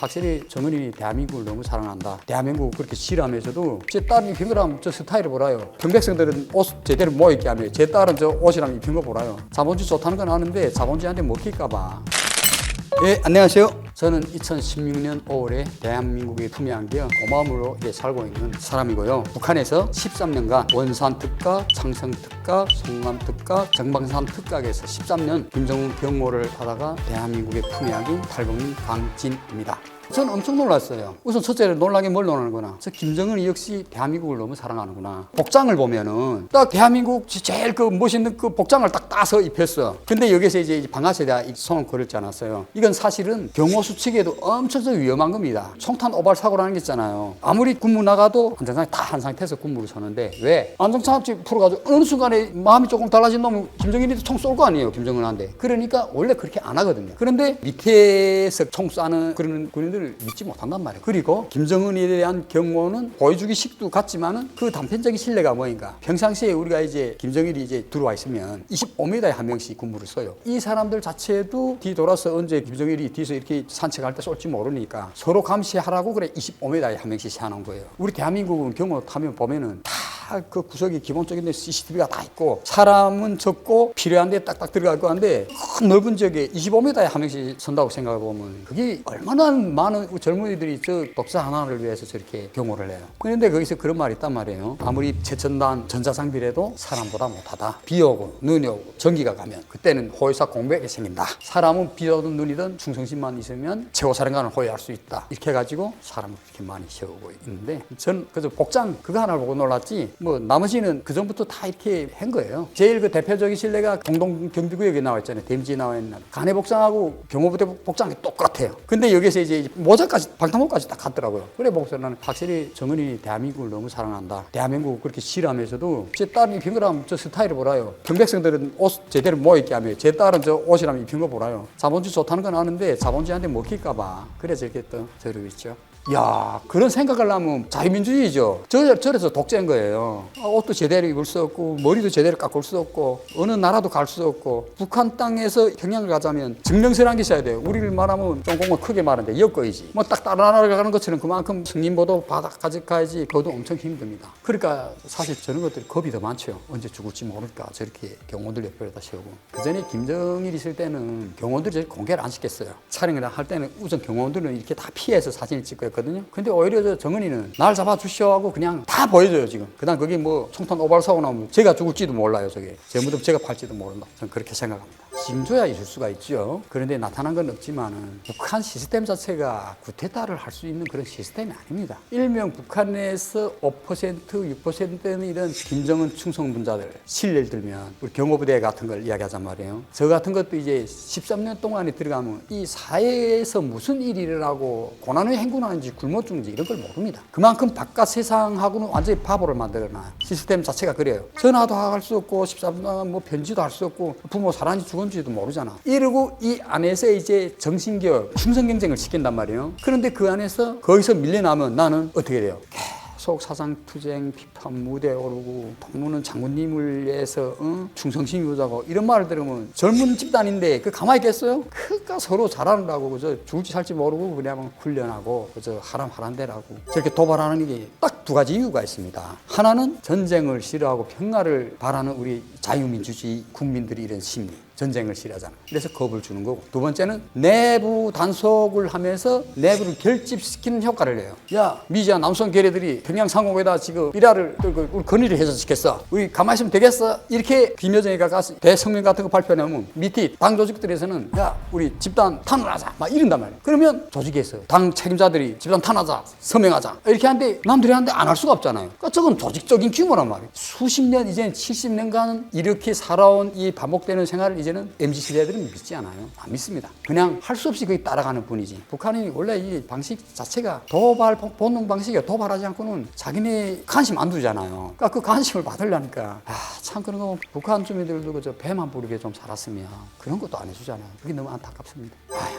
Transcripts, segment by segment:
확실히 정은이 대한민국을 너무 사랑한다. 대한민국을 그렇게 싫어하면서도 제 딸이 입힌 거라면 저 스타일을 보라요. 평백성들은 옷 제대로 모아 입게 하며 제 딸은 저 옷이랑 입힌 거 보라요. 자본주의 좋다는 건 아는데 자본주의한테 먹힐까 봐. 예, 안녕하세요. 저는 2016년 5월에 대한민국에 품에 안겨 고마움으로 살고 있는 사람이고요. 북한에서 13년간 원산 특가, 창성 특가, 송남 특가, 정방산 특각에서 13년 김정은 경호를 하다가 대한민국에 품에 안긴 탈북민 강진입니다. 저는 엄청 놀랐어요. 우선 첫째로 놀란 게 뭘 놀라는구나. 저 김정은이 역시 대한민국을 너무 사랑하는구나. 복장을 보면은 딱 대한민국 제일 그 멋있는 그 복장을 딱 따서 입혔어. 근데 여기서 이제 방아쇠에다 손을 걸었지 않았어요. 이건 사실은 경호 수칙에도 엄청 위험한 겁니다. 총탄 오발 사고라는 게 있잖아요. 아무리 군무 나가도 안전상에 다 한 상태에서 군무를 서는데 왜? 안전장치 풀어가지고 어느 순간에 마음이 조금 달라진 놈은 김정일이도 총 쏠 거 아니에요. 김정은한테. 그러니까 원래 그렇게 안 하거든요. 그런데 밑에서 총 쏘는 그런 군인들 믿지 못한단 말이에요. 그리고 김정은에 대한 경고는 보여주기식도 같지만은 그 단편적인 신뢰가 뭐인가. 평상시에 우리가 이제 김정일이 이제 들어와 있으면 25m에 한 명씩 군무를 써요. 이 사람들 자체도 뒤돌아서 언제 김정일이 뒤에서 이렇게 산책할 때 쏠지 모르니까 서로 감시하라고 그래 25m에 한 명씩 세워놓은 거예요. 우리 대한민국은 경호 타면 보면은 다 그 구석이 기본적인 데 CCTV가 다 있고 사람은 적고 필요한 데 딱딱 들어갈 거 한데 큰 넓은 지역에 25m에 한 명씩 선다고 생각해 보면 그게 얼마나 많은 젊은이들이 저 독사 하나를 위해서 저렇게 경호를 해요. 그런데 거기서 그런 말이 있단 말이에요. 아무리 최첨단 전자장비라도 사람보다 못하다. 비 오고 눈이 오고 전기가 가면 그때는 호위사 공백이 생긴다. 사람은 비 오든 눈이든 충성심만 있으면 최고사령관을 호위할 수 있다. 이렇게 해가지고 사람을 그렇게 많이 세우고 있는데 전 그래서 복장 그거 하나를 보고 놀랐지 뭐 나머지는 그 전부터 다 이렇게 한 거예요. 제일 그 대표적인 신뢰가 공동경비구역에 나와 있잖아요. 데미지에 나와 있는 간해 복장하고 경호부대 복장이 똑같아요. 근데 여기서 이제 모자까지 방탄복까지 딱 갔더라고요. 그래 보고서 나는 확실히 정은이 대한민국을 너무 사랑한다. 대한민국을 그렇게 싫어하면서도 제 딸이 입힌 거라면 저 스타일을 보라요. 평백성들은 옷 제대로 모아 입게 하며 제 딸은 저 옷이랑 입힌 거 보라요. 자본주의 좋다는 건 아는데 자본주의한테 먹힐까 봐. 그래서 이렇게 또 저러고 있죠. 야, 그런 생각을 하면 자유민주주의죠. 저래서 독재인 거예요. 옷도 제대로 입을 수 없고 머리도 제대로 깎을 수 없고 어느 나라도 갈 수 없고 북한 땅에서 평양을 가자면 증명서라는 게 있어야 돼요. 우리를 말하면 좀 크게 말하는데 여거이지. 뭐 딱 다른 나라를 가는 것처럼 그만큼 승인보도 바닥까지 가야지 그것도 엄청 힘듭니다. 그러니까 사실 저런 것들이 겁이 더 많죠. 언제 죽을지 모르니까 저렇게 경호들 옆에다 세우고. 그전에 김정일 있을 때는 경호들이 공개를 안 시켰어요. 촬영을 할 때는 우선 경호들은 이렇게 다 피해서 사진을 찍고 거든요. 근데 오히려 저 정은이는 날 잡아주시오 하고 그냥 다 보여줘요, 지금. 그다음 거기 뭐 총탄 오발 사고 나면 제가 죽을지도 몰라요, 저게. 제 무덤 제가 팔지도 모른다. 저는 그렇게 생각합니다. 징조야 있을 수가 있죠. 그런데 나타난 건 없지만은 북한 시스템 자체가 구테타를 할 수 있는 그런 시스템이 아닙니다. 일명 북한에서 5%, 6%는 이런 김정은 충성분자들 실례를 들면 우리 경호부대 같은 걸 이야기하잔 말이에요. 저 같은 것도 이제 13년 동안에 들어가면 이 사회에서 무슨 일이 일어나고 고난의 행군하는지 굶어 죽는지 이런 걸 모릅니다. 그만큼 바깥 세상하고는 완전히 바보를 만들어놔요. 시스템 자체가 그래요. 전화도 할 수 없고 13년 뭐 편지도 할 수 없고 부모 살았는지 죽었는지도 모르잖아. 이러고 이 안에서 이제 정신교육, 충성경쟁을 시킨단 말이에요. 그런데 그 안에서 거기서 밀려나면 나는 어떻게 돼요? 계속 사상투쟁, 비판 무대에 오르고 동무는 장군님을 위해서 충성심 유지하고 이런 말을 들으면 젊은 집단인데 그 가만히 있겠어요? 그러니까 서로 잘하느라고 그저 죽을지 살지 모르고 그냥 훈련하고 그저 하란대라고 저렇게 도발하는 게 딱 두 가지 이유가 있습니다. 하나는 전쟁을 싫어하고 평화를 바라는 우리 자유민주주의 국민들이 이런 심리. 전쟁을 싫어하잖아. 그래서 겁을 주는 거고. 두 번째는 내부 단속을 하면서 내부를 결집시키는 효과를 내요. 야, 미지아 남성 괴뢰들이 평양 상공에다 지금 일화를 우리 건의를 해서 시켰어. 우리 가만히 있으면 되겠어? 이렇게 김여정이가 가서 대성명 같은 거 발표하면 밑에 당 조직들에서는 야, 우리 집단 탄원하자. 막 이런단 말이야. 그러면 조직에서 당 책임자들이 집단 탄원하자. 서명하자. 이렇게 하는데 남들이 하는데 안 할 수가 없잖아요. 그러니까 저건 조직적인 규모란 말이에요. 수십 년, 이제 70년간 이렇게 살아온 이 반복되는 생활을 이제는 MZ 세대들은 믿지 않아요. 안 믿습니다. 그냥 할 수 없이 거기 따라가는 뿐이지. 북한이 원래 이 방식 자체가 도발 본능 방식이야. 도발하지 않고는 자기네 관심 안 두잖아요. 그러니까 그 관심을 받으려니까 참 그런 거 북한 주민들도 그저 배만 부르게 좀 살았으면 그런 것도 안 해주잖아요. 그게 너무 안타깝습니다.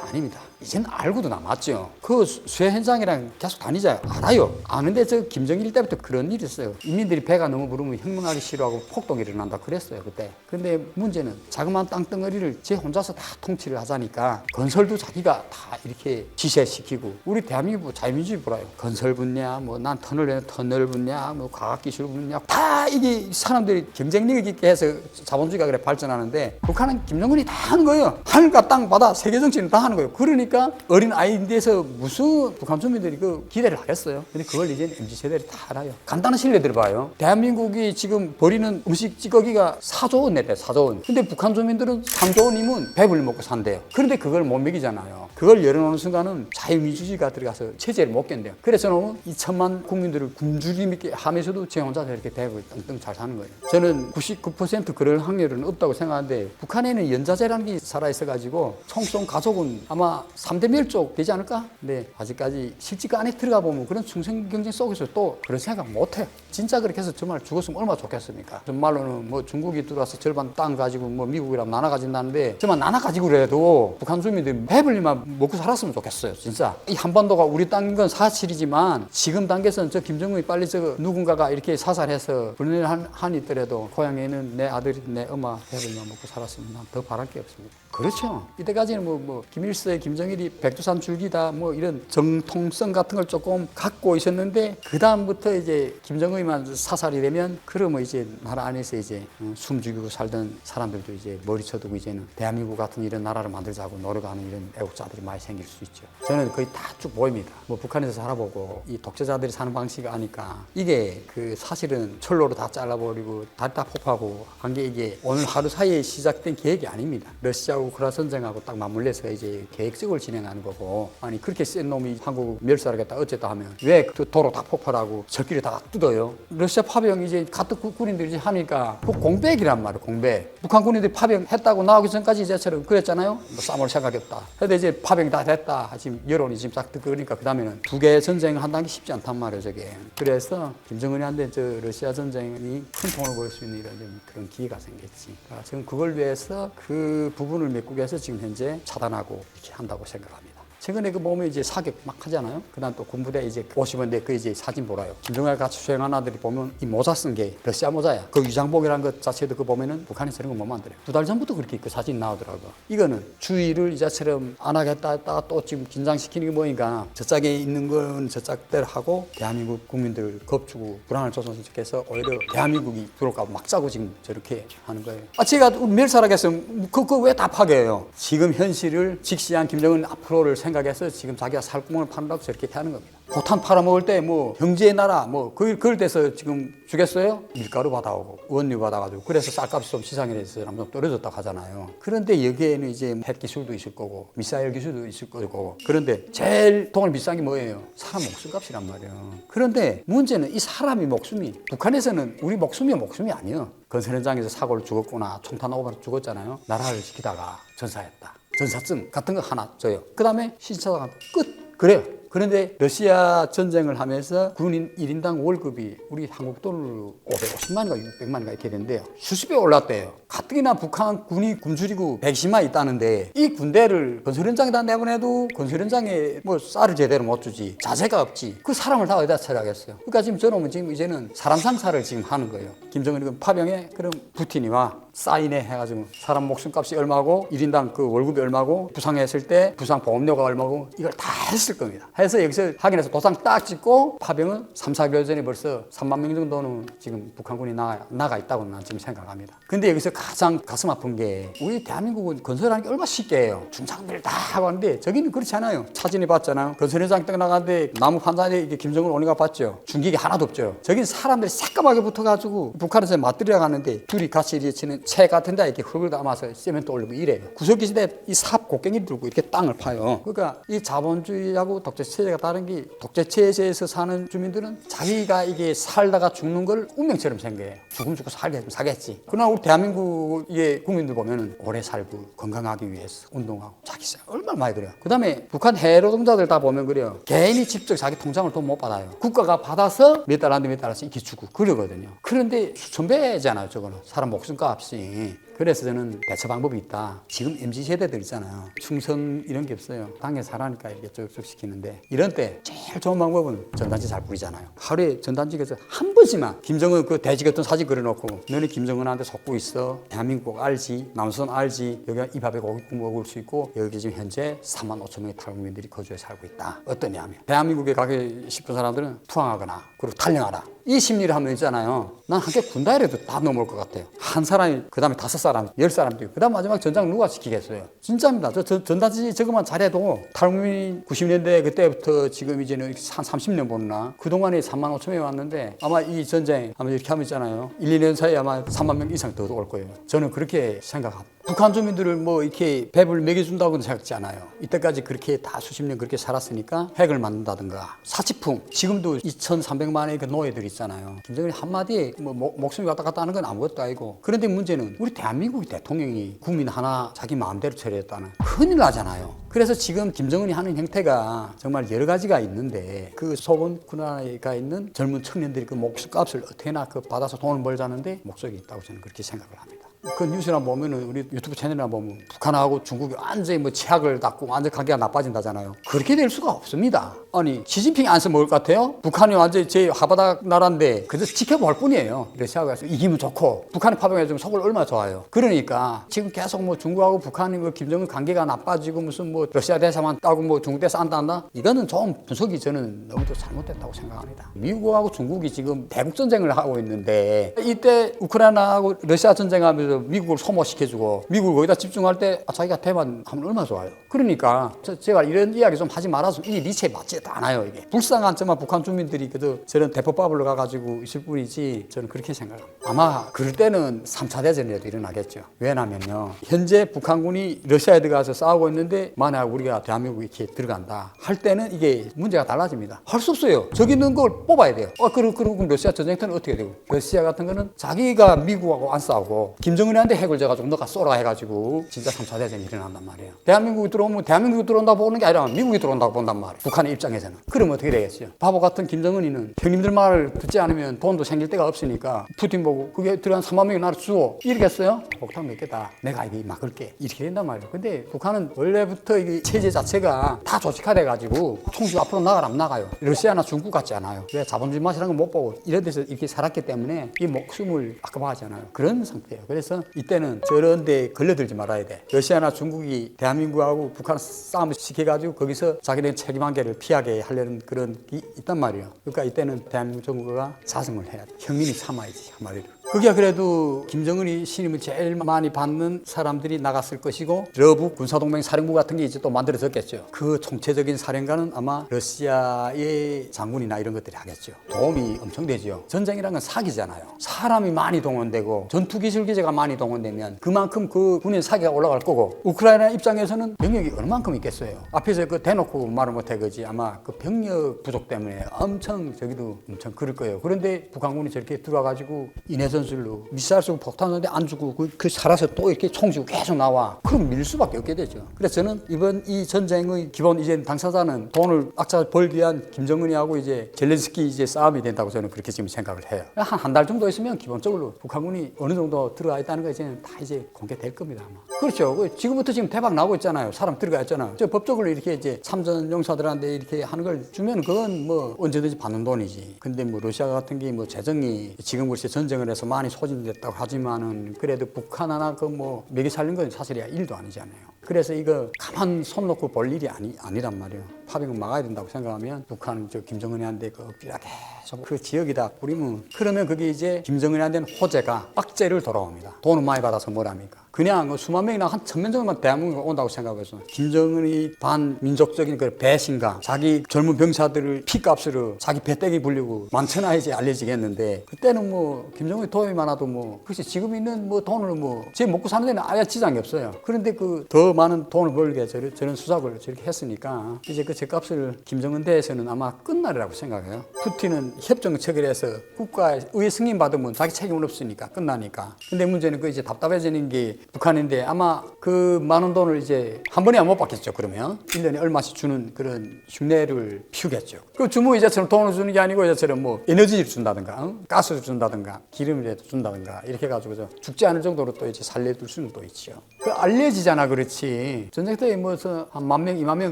아닙니다. 이제는 알고도 남았죠. 그 수해 현장이랑 계속 다니자 알아요. 아는데 저 김정일 때부터 그런 일이 있어요. 인민들이 배가 너무 부르면 혁명하기 싫어하고 폭동이 일어난다 그랬어요 그때. 근데 문제는 자그마한 땅 땅덩어리를 제 혼자서 다 통치를 하자니까 건설도 자기가 다 이렇게 지시시키고 우리 대한민국 자유민주주의 보라요. 건설 분야, 뭐 난 터널 분야, 뭐 과학기술 분야 다 이게 사람들이 경쟁력 있게 해서 자본주의가 그래 발전하는데 북한은 김정은이 다 하는 거예요. 하늘과 땅, 바다, 세계 정치는 다 하는 거예요. 그러니까 어린 아이인데서 무슨 북한 주민들이 그 기대를 하겠어요. 근데 그걸 이제 MZ세대들이 다 알아요. 간단한 실례 들어봐요. 대한민국이 지금 버리는 음식 찌꺼기가 4조 원 냈대요. 4조 원. 근데 북한 주민들은 3조 원이면 배불리 먹고 산대요. 그런데 그걸 못 먹이잖아요. 그걸 열어놓는 순간은 자유민주주의가 들어가서 체제를 못 견뎌요. 그래서 저는 2천만 국민들을 굶주림 있게 하면서도 제 혼자 이렇게 대고 떵떵 잘 사는 거예요. 저는 99% 그럴 확률은 없다고 생각하는데 북한에는 연자제라는 게 살아있어가지고 총 쏜 가족은 아마 3대 멸족 되지 않을까? 근데 아직까지 실직 안에 들어가 보면 그런 충성 경쟁 속에서 또 그런 생각 못 해요. 진짜 그렇게 해서 정말 죽었으면 얼마나 좋겠습니까? 정말로는 뭐 중국이 들어와서 절반 땅 가지고 뭐 미국이랑 나눠 가진다는데 정말 나눠 가지고 그래도 북한 주민들이 배불리만 먹고 살았으면 좋겠어요. 진짜 이 한반도가 우리 땅인 건 사실이지만 지금 단계에서는 저 김정은이 빨리 저 누군가가 이렇게 사살해서 분열 한이 있더라도 고향에는 내 아들이 내 엄마 배불리만 먹고 살았으면 난 더 바랄 게 없습니다. 그렇죠. 이때까지는 뭐 김일성의 김정일이 백두산 줄기다 뭐 이런 정통성 같은 걸 조금 갖고 있었는데 그 다음부터 이제 김정은이만 사살이 되면 그러면 이제 나라 안에서 이제 숨 죽이고 살던 사람들도 이제 머리 쳐두고 이제는 대한민국 같은 이런 나라를 만들자고 노력하는 이런 애국자들이 많이 생길 수 있죠. 저는 거의 다 쭉 보입니다. 뭐 북한에서 살아보고 이 독재자들이 사는 방식을 아니까 이게 그 사실은 철로로 다 잘라버리고 다 폭파하고 한 게 이게 오늘 하루 사이에 시작된 계획이 아닙니다. 러시아 우크라 전쟁하고 딱 맞물려서 이제 계획적으로 진행하는 거고 아니 그렇게 센 놈이 한국 멸살하겠다 어쨌다 하면 왜 그 도로 다 폭발하고 적기를 다 뜯어요? 러시아 파병 이제 가뜩 군인들이 하니까 그 공백이란 말이에요. 공백. 북한 군인들이 파병했다고 나오기 전까지 이제처럼 그랬잖아요. 뭐 싸울 생각이 없다. 근데 이제 파병이 다 됐다. 지금 여론이 지금 딱 그러니까 그 다음에는 두 개의 전쟁을 한다는 게 쉽지 않단 말이에요. 저게. 그래서 김정은이한테 저 러시아 전쟁이 큰 통을 보일 수 있는 이런 그런 기회가 생겼지. 그러니까 지금 그걸 위해서 그 부분을 메꾸기 위해서 지금 현재 차단하고 이렇게 한다고 생각합니다. 최근에 그 보면 이제 사격 막 하잖아요. 그 다음 또 군부대 이제 오시면 그 이제 사진 보라요. 김정일 같이 수행한 아들이 보면 이 모자 쓴 게 러시아 모자야. 그 위장복이라는 것 자체도 그 보면은 북한에서 이런 거 못 만들어요. 2달 전부터 그렇게 그 사진 나오더라고. 이거는 주의를 이자처럼 안 하겠다 했다가 또 지금 긴장시키는 게 뭐니까 저짝에 있는 건 저짝대로 하고 대한민국 국민들 겁주고 불안을 조성시켜서 오히려 대한민국이 들어올까 막 짜고 지금 저렇게 하는 거예요. 아 제가 멸살하겠으면 그거 왜 다 파괴해요? 지금 현실을 직시한 김정은 앞으로를 생각해서 지금 자기가 살구멍을 파느라고 저렇게 하는 겁니다. 포탄 팔아먹을 때 뭐 형제의 나라 뭐 그걸 돼서 지금 주겠어요? 밀가루 받아오고 원유 받아가지고 그래서 쌀값이 좀 시장에 대해서 좀 떨어졌다고 하잖아요. 그런데 여기에는 이제 핵 기술도 있을 거고 미사일 기술도 있을 거고 그런데 제일 돈을 비싼 게 뭐예요? 사람 목숨값이란 말이에요. 그런데 문제는 이 사람이 목숨이 북한에서는 우리 목숨이 아니에요. 건설 현장에서 사고를 죽었거나 총탄 오버로 죽었잖아요. 나라를 지키다가 전사했다. 전사증 같은 거 하나 줘요. 그 다음에 신차가 끝. 그래요. 그런데 러시아 전쟁을 하면서 군인 1인당 월급이 우리 한국 돈으로 550만인가 600만인가 이렇게 된대요. 수십 배 올랐대요. 가뜩이나 북한 군이 굶주리고 120만 있다는데 이 군대를 건설 현장에다 내보내도 건설 현장에 뭐 쌀을 제대로 못 주지. 자재가 없지. 그 사람을 다 어디다 처리하겠어요. 그러니까 지금 저놈은 지금 이제는 사람 상사를 지금 하는 거예요. 김정은이 파병에 그럼 푸틴이 와 사인해 해가지고 사람 목숨값이 얼마고 1인당 그 월급이 얼마고 부상했을 때 부상 보험료가 얼마고 이걸 다 했을 겁니다. 해서 여기서 확인해서 도장 딱 찍고 파병은 3, 4개월 전에 벌써 3만 명 정도는 지금 북한군이 나가 있다고 난 지금 생각합니다. 근데 여기서 가장 가슴 아픈 게 우리 대한민국은 건설하는 게 얼마나 쉽게 해요. 중장비를 다 하고 하는데 저기는 그렇지 않아요. 사진이 봤잖아요. 건설 현장 딱 나가는데 나무 판단에 이게 김정은 오니가 봤죠. 중기계 하나도 없죠. 저기는 사람들이 새까맣게 붙어가지고 북한에서 맞들여 가는데 둘이 같이 이렇게 치는 채 같은 데 이렇게 흙을 담아서 세멘트 올리고 이래요. 구석기 시대 이 삽 곡괭이 들고 이렇게 땅을 파요. 그러니까 이 자본주의하고 독재체제가 다른 게 독재체제에서 사는 주민들은 자기가 이게 살다가 죽는 걸 운명처럼 생겨요. 죽고 살겠지. 그러나 우리 대한민국의 국민들 보면은 오래 살고 건강하기 위해서 운동하고 자기 생각 얼마나 많이 그래요. 그 다음에 북한 해외노동자들 다 보면 그래요. 개인이 직접 자기 통장을 돈 못 받아요. 국가가 받아서 몇 달씩 이렇게 주고 그러거든요. 그런데 수천 배잖아요. 저거는 사람 목숨값이. 그래서 저는 대처 방법이 있다. 지금 MZ 세대들 있잖아요. 충성 이런 게 없어요. 당에 살아니까 이렇게 쭉쭉 시키는데 이런 때 제일 좋은 방법은 전단지 잘 뿌리잖아요. 하루에 전단지에서 한 번씩만 김정은 그 돼지 같은 사진 그려놓고 너는 김정은한테 속고 있어. 대한민국 알지? 남선 알지? 여기가 이 밥에 고기 먹을 수 있고 여기 지금 현재 3만 5천 명의 탈북민들이 거주해 살고 있다. 어떠냐 하면 대한민국에 가기 싶은 사람들은 투항하거나 그리고 탈영하라. 이 심리를 하면 있잖아요. 난 한 개 군다 이래도 다 넘어올 것 같아요. 한 사람이 그 다음에 5사람, 10사람도 그 다음 마지막 전장 누가 지키겠어요. 진짜입니다. 저 전단지 저것만 잘해도 탈북민 90년대 그때부터 지금 이제는 한 30년 보나 그동안에 3만 5천 명이 왔는데 아마 이 전쟁 아마 이렇게 하면 있잖아요. 1, 2년 사이에 아마 3만 명 이상 더 올 거예요. 저는 그렇게 생각합니다. 북한 주민들을 뭐 이렇게 배불리 먹여준다고는 생각지 않아요. 이때까지 그렇게 다 수십 년 그렇게 살았으니까 핵을 만든다든가 사치품 지금도 2,300만의 그 노예들 있잖아요. 김정은이 한마디에 뭐 목숨이 왔다 갔다 하는 건 아무것도 아니고 그런데 문제는 우리 대한민국 대통령이 국민 하나 자기 마음대로 처리했다는 큰일 나잖아요. 그래서 지금 김정은이 하는 형태가 정말 여러 가지가 있는데 그 소본 군화가 있는 젊은 청년들이 그 목숨값을 어떻게나 그 받아서 돈을 벌자는데 목적이 있다고 저는 그렇게 생각을 합니다. 그 뉴스나 보면은 우리 유튜브 채널이나 보면 북한하고 중국이 완전히 뭐 치약을 닦고 완전 관계가 나빠진다잖아요. 그렇게 될 수가 없습니다. 아니 시진핑이 안 써먹을 것 같아요? 북한이 완전히 제 하바닥 나라인데 그저 지켜볼 뿐이에요. 러시아가 이기면 좋고 북한이 파병해주면 속을 얼마나 좋아요. 그러니까 지금 계속 뭐 중국하고 북한이 뭐 김정은 관계가 나빠지고 무슨 뭐 러시아 대사만 따고 뭐 중국 대사 안 딴다? 이거는 좀 분석이 저는 너무도 잘못됐다고 생각합니다. 미국하고 중국이 지금 대국 전쟁을 하고 있는데 이때 우크라이나하고 러시아 전쟁하면서 미국을 소모시켜주고 미국을 거기다 집중할 때 자기가 대만 하면 얼마나 좋아요. 그러니까 제가 이런 이야기 좀 하지 말아서 이 리체에 맞지도 않아요. 이게 불쌍한 점만 북한 주민들이 그저 저런 대포밥을 가가지고 있을 뿐이지 저는 그렇게 생각합니다. 아마 그럴 때는 3차 대전이라도 일어나겠죠. 왜냐면요 현재 북한군이 러시아에 들어가서 싸우고 있는데 만약 우리가 대한민국에 이렇게 들어간다 할 때는 이게 문제가 달라집니다. 할 수 없어요. 저기 있는 걸 뽑아야 돼요. 그럼 러시아 전쟁터는 어떻게 되고 러시아 같은 거는 자기가 미국하고 안 싸우고 김정은한테 핵을 져가지고 너가 쏘라 해가지고 진짜 3차 대전이 일어난단 말이에요. 대한민국이 들어오면 대한민국이 들어온다고 보는 게 아니라 미국이 들어온다고 본단 말이에요. 북한의 입장에서는. 그러면 어떻게 되겠어요? 바보 같은 김정은이는 형님들 말을 듣지 않으면 돈도 생길 데가 없으니까 푸틴 보고 그게 들어간 3만 명이 나를 주워 이러겠어요? 폭탄 몇 개다. 내가 이게 막을게. 이렇게 된단 말이에요. 근데 북한은 원래부터 이 체제 자체가 다 조직화돼가지고 총주 앞으로 나가라면 나가요. 러시아나 중국 같지 않아요. 왜 자본주의 맛이라는 걸 못 보고 이런 데서 이렇게 살았기 때문에 이 목숨을 아까워하잖아요. 그런 상태예요. 그래서 이때는 저런 데 걸려들지 말아야 돼. 러시아나 중국이 대한민국하고 북한 싸움을 시켜가지고 거기서 자기네 책임 관계를 피하게 하려는 그런 게 있단 말이에요. 그러니까 이때는 대한민국 정부가 자성을 해야 돼. 형님이 참아야지 한마디로. 그게 그래도 김정은이 신임을 제일 많이 받는 사람들이 나갔을 것이고 러북 군사동맹 사령부 같은 게 이제 또 만들어졌겠죠. 그 총체적인 사령관은 아마 러시아의 장군이나 이런 것들이 하겠죠. 도움이 엄청 되죠. 전쟁이라는 건 사기잖아요. 사람이 많이 동원되고 전투기술 기재가 많이 동원되면 그만큼 그 군인 사기가 올라갈 거고 우크라이나 입장에서는 병력이 얼만큼 있겠어요. 앞에서 그 대놓고 말을 못해 그지 아마 그 병력 부족 때문에 엄청 저기도 엄청 그럴 거예요. 그런데 북한군이 저렇게 들어와가지고 인해서 전술로 미사일 쏘고 폭탄 쏘는데 안 죽고 그 살아서 또 이렇게 총 쥐고 계속 나와. 그럼 밀 수밖에 없게 되죠. 그래서 저는 이번 이 전쟁의 기본 이제 당사자는 돈을 악자 벌기 위한 김정은이하고 이제 젤렌스키 이제 싸움이 된다고 저는 그렇게 지금 생각을 해요. 한 달 정도 있으면 기본적으로 북한군이 어느 정도 들어가 있다는 거 이제는 다 이제 공개될 겁니다. 아마. 그렇죠. 지금부터 지금 대박 나고 있잖아요. 사람 들어가 있잖아요. 저 법적으로 이렇게 이제 참전 용사들한테 이렇게 하는 걸 주면 그건 뭐 언제든지 받는 돈이지. 근데 뭐 러시아 같은 게 뭐 재정이 지금 그렇게 전쟁을 해서 많이 소진됐다고 하지만은 그래도 북한 하나 그 뭐 먹이 살린 건 사실이야 일도 아니잖아요. 그래서 이거 가만 손 놓고 볼 일이 아니란 말이에요. 파병을 막아야 된다고 생각하면 북한은 저 김정은이한테 그 억지가 계속 그 지역이다 뿌리면 그러면 그게 이제 김정은이한테는 호재가 빡재를 돌아옵니다. 돈을 많이 받아서 뭐랍니까? 그냥 수만 명이나 한 1,000명 정도만 대한민국에 온다고 생각해서 김정은이 반민족적인 그 배신감 자기 젊은 병사들을 피값으로 자기 배때기 불리고 만천하에 알려지겠는데 그때는 뭐 김정은이 도움이 많아도 뭐 그렇지 지금 있는 뭐 돈을 뭐 제 먹고 사는 데는 아예 지장이 없어요. 그런데 그 더 많은 돈을 벌게 저런 수작을 저렇게 했으니까 이제 그 죗값을 김정은 대에서는 아마 끝날이라고 생각해요. 푸틴은 협정 체결해서 국가의 승인 받으면 자기 책임은 없으니까 끝나니까. 근데 문제는 그 이제 답답해지는 게 북한인데 아마 그 많은 돈을 이제 한 번에 안 못 받겠죠. 그러면 1년에 얼마씩 주는 그런 흉내를 피우겠죠. 그 주무 이자처럼 돈을 주는 게 아니고 이자처럼 뭐 에너지를 준다든가 가스를 준다든가 기름이라도 준다든가 이렇게 해가지고 죽지 않을 정도로 또 이제 살려둘 수는 또 있죠. 그 알려지잖아. 그렇지. 전쟁 때 뭐서 한 10,000명, 20,000명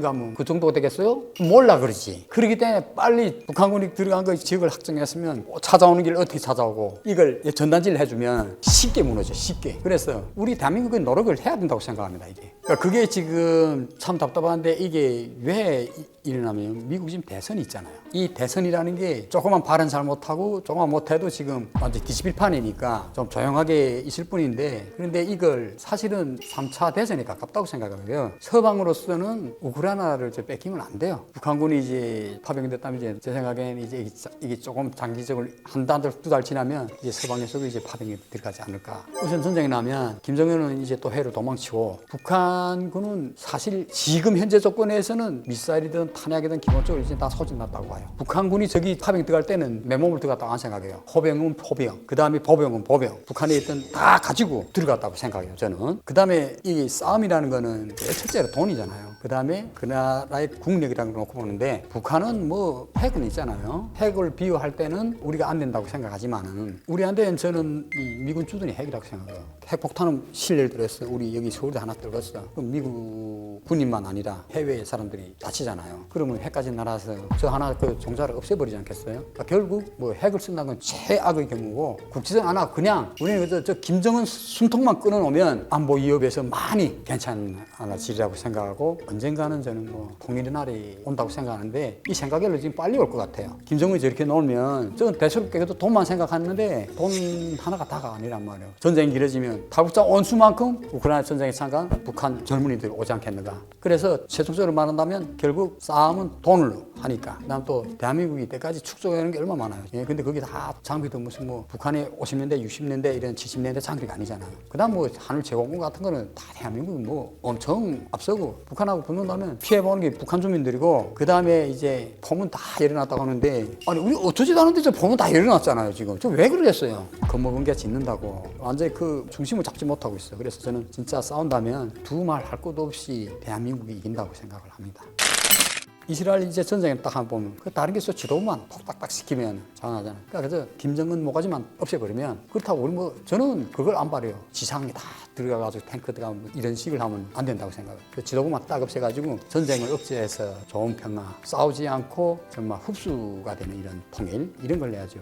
가면 그 정도가 되겠어요? 몰라 그러지. 그렇기 때문에 빨리 북한군이 들어간 거 지역을 확정했으면 찾아오는 길 어떻게 찾아오고 이걸 전단지를 해주면 쉽게 무너져. 쉽게. 그래서 우리 대한민국은 노력을 해야 된다고 생각합니다. 이게. 그러니까 그게 지금 참 답답한데 이게 왜 일어나면 미국 지금 대선이 있잖아요. 이 대선이라는 게 조그만 발언 잘못하고 조그만 못해도 지금 완전 뒤집힐판이니까 좀 조용하게 있을 뿐인데 그런데 이걸 사실은 3차 대선에 가깝다고 생각하고요. 서방으로서는 우크라이나를 뺏기면 안 돼요. 북한군이 이제 파병됐다면 이제 제 생각에는 이제 이게 조금 장기적으로 한 달, 두 달 지나면 이제 서방에서도 이제 파병이 들어가지 않을까. 우선 전쟁이 나면 김정은은 이제 또 해로 도망치고 북한군은 사실 지금 현재 조건에서는 미사일이든 탄약이든 기본적으로 이제 다 소진났다고 봐요. 북한군이 저기 파병 들어갈 때는 맨몸을 들어갔다고 안 생각해요. 포병은 포병, 그 다음에 보병은 보병. 북한에 있던 다 가지고 들어갔다고 생각해요. 저는. 그 다음에 이 싸움이라는 거는 첫째로 돈이잖아요. 그 다음에 그 나라의 국력이라는 걸 놓고 보는데 북한은 뭐 핵은 있잖아요. 핵을 비유할 때는 우리가 안 된다고 생각하지만은 우리한테는 저는 이 미군 주둔이 핵이라고 생각해요. 핵폭탄은 실례를 들었어. 우리 여기 서울대 하나 들었어. 그럼 미국 군인만 아니라 해외 사람들이 다치잖아요. 그러면 핵까지 날아서 저 하나 그 종자를 없애버리지 않겠어요? 그러니까 결국 뭐 핵을 쓴다는 건 최악의 경우고 국지선 안 하고 그냥 우리는 저 김정은 숨통만 끊어놓으면 안보 위협에서 많이 괜찮아지리라고 생각하고 언젠가는 저는 뭐 통일의 날이 온다고 생각하는데 이 생각이 지금 빨리 올 것 같아요. 김정은이 저렇게 놓으면 저는 대수롭게 해도 돈만 생각하는데 돈 하나가 다가 아니란 말이에요. 전쟁이 길어지면 탈북자 온수만큼 우크라이나 전쟁에 참가한 북한 젊은이들 오지 않겠는가. 그래서 최종적으로 말한다면 결국 싸움은 돈으로 하니까 그다음 또 대한민국이 이때까지 축적하는 게 얼마나 많아요. 예, 근데 그게 다 장비도 무슨 뭐 북한의 50년대, 60년대 이런 70년대 장비가 아니잖아요. 그다음 뭐 하늘 제공군 같은 거는 다 대한민국은 뭐 엄청 앞서고 북한하고 붙는다면 피해보는 게 북한 주민들이고 그다음에 이제 폼은 다 일어났다고 하는데 아니 우리 어쩌지도 않은데 저 폼은 다 일어났잖아요. 지금 저 왜 그러겠어요? 겁먹은 게 짖는다고 완전히 그 중심을 잡지 못하고 있어요. 그래서 저는 진짜 싸운다면 두 말 할 것도 없이 대한민국이 이긴다고 생각을 합니다. 이스라엘 이제 전쟁에 딱 한번 보면 그 다른 게 있어 지도만 톡딱딱 시키면 장하잖아요. 그러니까 그래서 김정은 모가지만 없애버리면 그렇다고 우리 뭐 저는 그걸 안 바래요. 지상에 다 들어가가지고 탱크 들어가면 뭐 이런 식을 하면 안 된다고 생각해요. 그 지도부만 딱 없애가지고 전쟁을 억제해서 좋은 평화 싸우지 않고 정말 흡수가 되는 이런 통일 이런 걸 내야죠.